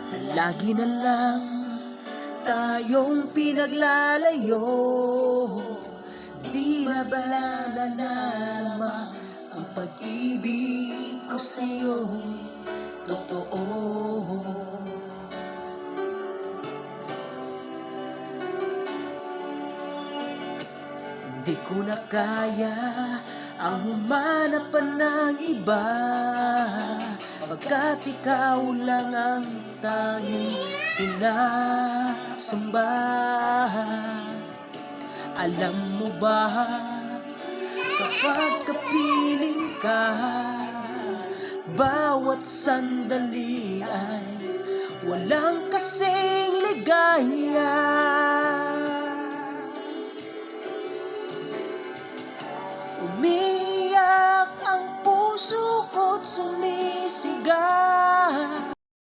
Lagi na lang tayong pinaglalayo, di na ba nadarama ang pag-ibig ko sa'yo'y totoo. Di ko na kaya ang humanap pa ng iba, pagkat ikaw lang ang tanging sinasamba. Alam mo ba, kapag kapiling ka, bawat sandali ay walang kasing ligaya. Umiyak ang puso ko't sumisigaw,